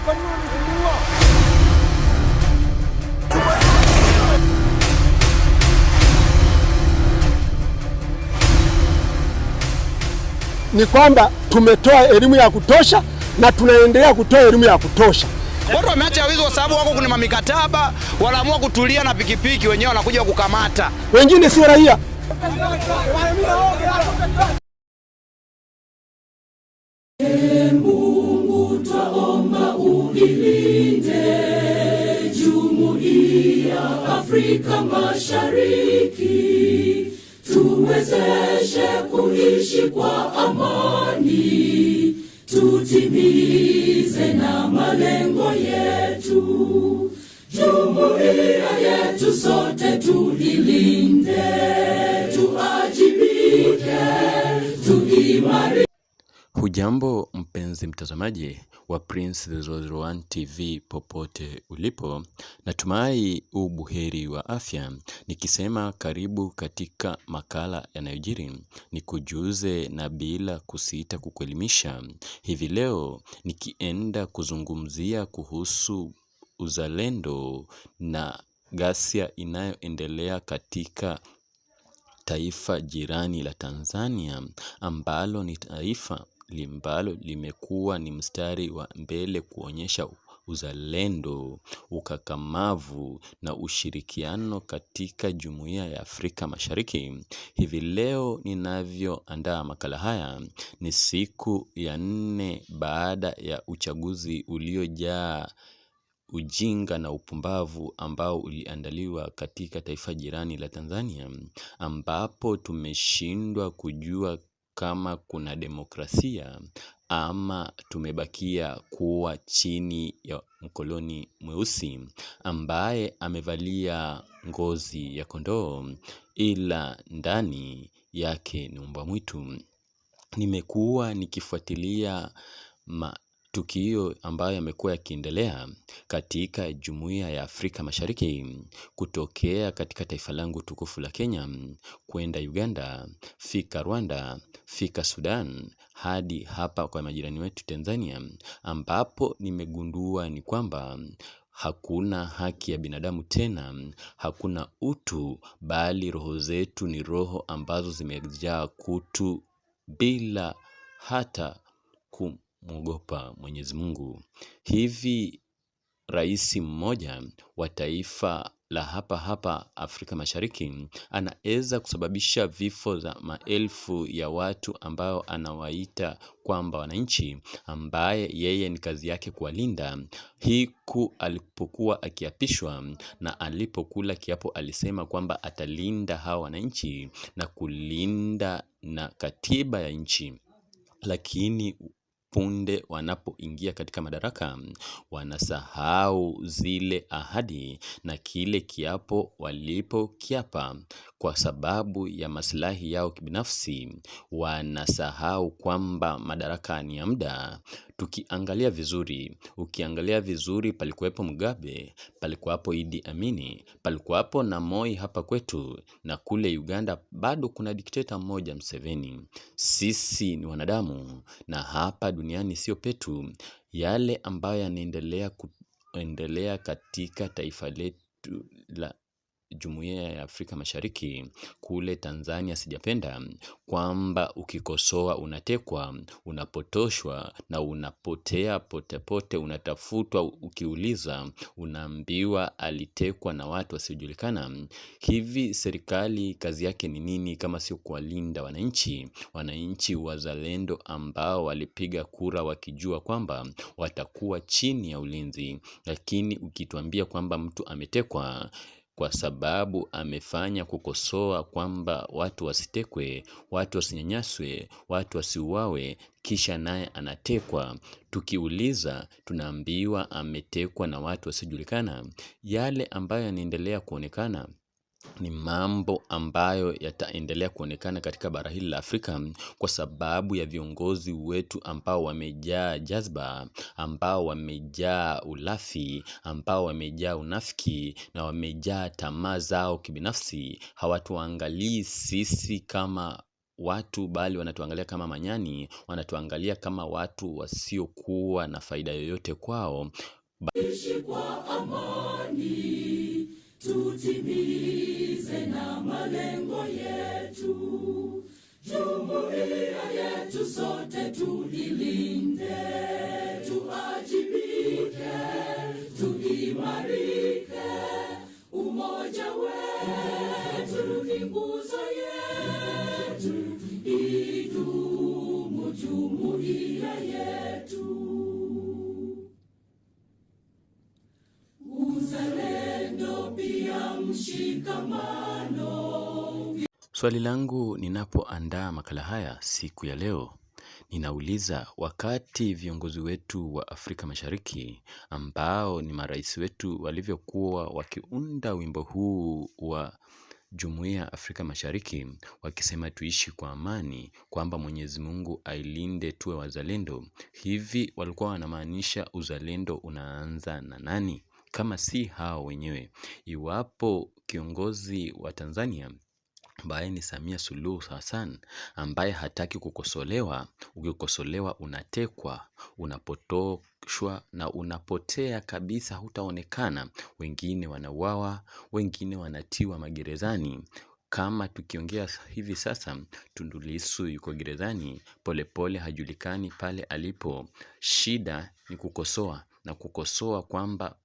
Kwa nini unasumbua? Ni kwamba tumetoa elimu ya kutosha na tunaendelea kutoa elimu ya kutosha. Watu wameacha wizi kwa sababu wako kuna mikataba, wanaamua kutulia na pikipiki, wenyewe wanakuja kukamata. Wengine sio raia. Mungu twaomba uilinde Jumuiya Afrika Mashariki, tuwezeshe kuishi kwa amani, tutimize na malengo yetu. Jumuiya yetu sote tuilinde, tuajibike, tuimarike. Hujambo mpenzi mtazamaji wa Prince 001 TV popote ulipo, natumai ubuheri wa afya. Nikisema karibu katika makala yanayojiri, nikujuze na bila kusita kukuelimisha. Hivi leo nikienda kuzungumzia kuhusu uzalendo na ghasia inayoendelea katika taifa jirani la Tanzania, ambalo ni taifa limbalo limekuwa ni mstari wa mbele kuonyesha uzalendo, ukakamavu na ushirikiano katika Jumuiya ya Afrika Mashariki. Hivi leo ninavyoandaa makala haya ni siku ya 4 baada ya uchaguzi uliojaa ujinga na upumbavu ambao uliandaliwa katika taifa jirani la Tanzania, ambapo tumeshindwa kujua kama kuna demokrasia ama tumebakia kuwa chini ya mkoloni mweusi ambaye amevalia ngozi ya kondoo ila ndani yake ni mbwa mwitu. Nimekuwa nikifuatilia matukio ambayo yamekuwa yakiendelea katika Jumuiya ya Afrika Mashariki, kutokea katika taifa langu tukufu la Kenya, kwenda Uganda, fika Rwanda, fika Sudan, hadi hapa kwa majirani wetu Tanzania, ambapo nimegundua ni kwamba hakuna haki ya binadamu tena, hakuna utu, bali roho zetu ni roho ambazo zimejaa kutu bila hata kumwogopa Mwenyezi Mungu. Hivi rais mmoja wa taifa la hapa Afrika Mashariki anaweza kusababisha vifo za maelfu ya watu ambao anawaita kwamba wananchi, ambaye yeye ni kazi yake kuwalinda. Hiku alipokuwa akiapishwa na alipokula kiapo alisema kwamba atalinda hawa wananchi na kulinda na katiba ya nchi, lakini punde wanapoingia katika madaraka wanasahau zile ahadi na kile kiapo walipokiapa. Kwa sababu ya maslahi yao kibinafsi wanasahau kwamba madaraka ni ya muda. Ukiangalia vizuri palikuwepo Mugabe, palikuwepo Idi Amini, palikuwepo na Moi hapa kwetu, na kule Uganda bado kuna dikteta mmoja Museveni. Sisi ni wanadamu na hapa duniani sio petu. Yale ambayo yanaendelea katika taifa letu la Jumuiya ya Afrika Mashariki, kule Tanzania sijapenda, kwamba ukikosoa unatekwa, unapotoshwa na unapotea pote, unatafutwa, ukiuliza unaambiwa alitekwa na watu wasiojulikana. Hivi serikali kazi yake ni nini kama sio kuwalinda wananchi wazalendo ambao walipiga kura wakijua kwamba watakuwa chini ya ulinzi? Lakini ukituambia kwamba mtu ametekwa kwa sababu amefanya kukosoa kwamba watu wasitekwe, watu wasinyanyaswe, watu wasiuawe, kisha naye anatekwa, tukiuliza tunaambiwa ametekwa na watu wasiojulikana. Yale ambayo yanaendelea kuonekana ni mambo ambayo yataendelea kuonekana katika bara hili la Afrika kwa sababu ya viongozi wetu ambao wamejaa jazba, ambao wamejaa ulafi, ambao wamejaa unafiki na wamejaa tamaa zao kibinafsi. Hawatuangalii sisi kama watu, bali wanatuangalia kama manyani, wanatuangalia kama watu wasiokuwa na faida yoyote kwao. Ishi kwa amani, tutimize na malengo yetu. Jumuiya yetu sote tuilinde, tuajibike, tuimarike. Umoja wetu ni nguzo yetu, idumu jumuiya yetu. Uzalendo pia mshikamano. Swali langu ninapoandaa makala haya siku ya leo, ninauliza, wakati viongozi wetu wa Afrika Mashariki ambao ni marais wetu walivyokuwa wakiunda wimbo huu wa Jumuiya ya Afrika Mashariki wakisema tuishi kwa amani, kwamba Mwenyezi Mungu ailinde tuwe wazalendo, hivi walikuwa wanamaanisha uzalendo unaanza na nani kama si hao wenyewe? Iwapo kiongozi wa Tanzania ambaye ni Samia Suluhu Hassan, ambaye hataki kukosolewa, ukikosolewa unatekwa, unapotoshwa na unapotea kabisa, hutaonekana, wengine wanauawa, wengine wanatiwa magerezani. Kama tukiongea hivi sasa, Tundu Lissu yuko gerezani, Polepole hajulikani pale alipo. Shida ni kukosoa, na kukosoa kwamba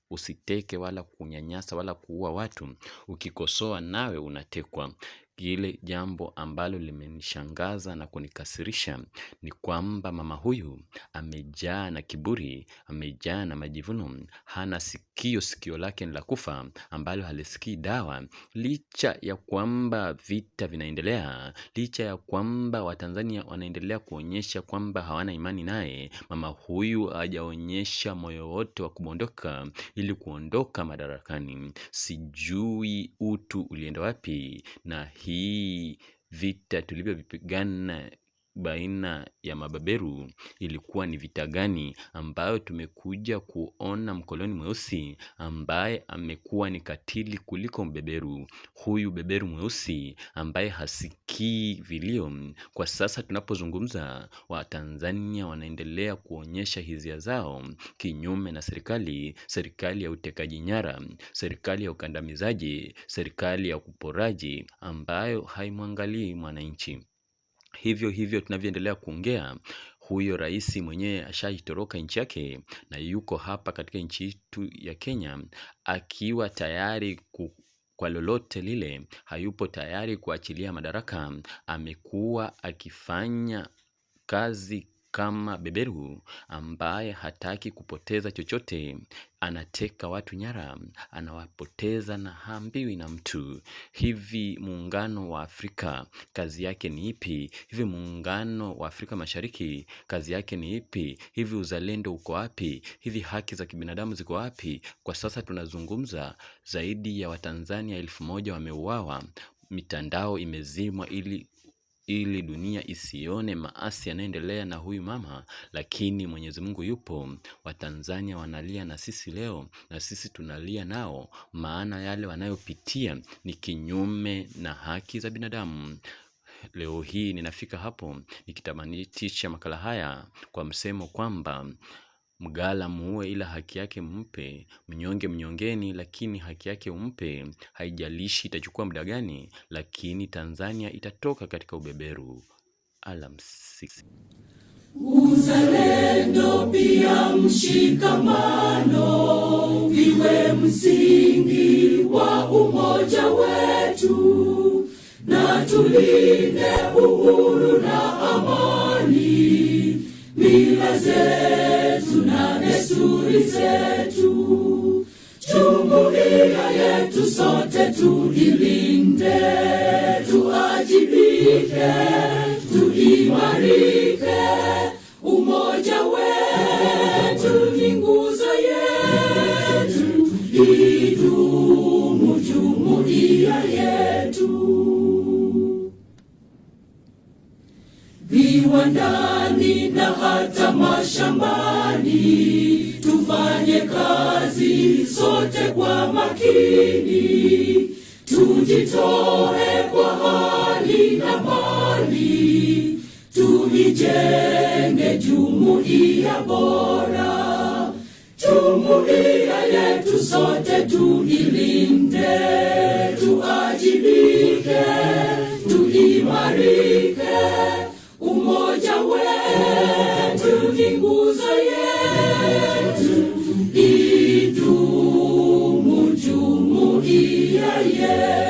usiteke wala kunyanyasa wala kuua watu. Ukikosoa nawe unatekwa. Kile jambo ambalo limenishangaza na kunikasirisha ni kwamba mama huyu amejaa na kiburi, amejaa na majivuno, hana sikio lake ni la kufa ambalo halisikii dawa. Licha ya kwamba vita vinaendelea, licha ya kwamba Watanzania wanaendelea kuonyesha kwamba hawana imani naye, mama huyu hajaonyesha moyo wote wa kubondoka ili kuondoka madarakani. Sijui utu ulienda wapi, na hii vita tulivyopigana baina ya mababeru ilikuwa ni vita gani ambayo tumekuja kuona mkoloni mweusi ambaye amekuwa ni katili kuliko mbeberu. Huyu beberu mweusi ambaye hasikii vilio. Kwa sasa tunapozungumza, Watanzania wanaendelea kuonyesha hisia zao kinyume na serikali ya utekaji nyara, serikali ya ukandamizaji, serikali ya uporaji ambayo haimwangalii mwananchi. Hivyo tunavyoendelea kuongea, huyo rais mwenyewe ashaitoroka nchi yake na yuko hapa katika nchi yetu ya Kenya akiwa tayari kwa lolote lile. Hayupo tayari kuachilia madaraka. Amekuwa akifanya kazi kama beberu ambaye hataki kupoteza chochote. Anateka watu nyara, anawapoteza na haambiwi na mtu. Hivi muungano wa Afrika kazi yake ni ipi? Hivi muungano wa Afrika Mashariki kazi yake ni ipi? Hivi uzalendo uko wapi? Hivi haki za kibinadamu ziko wapi? Kwa sasa tunazungumza, zaidi ya Watanzania 1000 wameuawa. Mitandao imezimwa ili dunia isione maasi yanaendelea na huyu mama, lakini Mwenyezi Mungu yupo. Watanzania wanalia na sisi leo, na sisi tunalia nao, maana yale wanayopitia ni kinyume na haki za binadamu. Leo hii ninafika hapo nikitamatisha makala haya kwa msemo kwamba mgala muue ila haki yake mpe, mnyonge mnyongeni lakini haki yake umpe. Haijalishi itachukua muda gani, lakini Tanzania itatoka katika ubeberu. Alamsiki. Uzalendo pia mshikamano viwe msingi wa umoja wetu, na tulinde uhuru na amani, mila zetu na desturi zetu. Jumuiya yetu sote tuilinde, tuajibike, tuimarike. Umoja wetu ni nguzo yetu, idumu jumuiya yetu. Viwandani na hata mashambani, tufanye kazi sote kwa makini, tujitoe kwa tujenge jumuiya bora, jumuiya yetu sote tuilinde, tuajibike, tuimarike, umoja wetu ni nguzo yetu, idumu jumuiya yetu.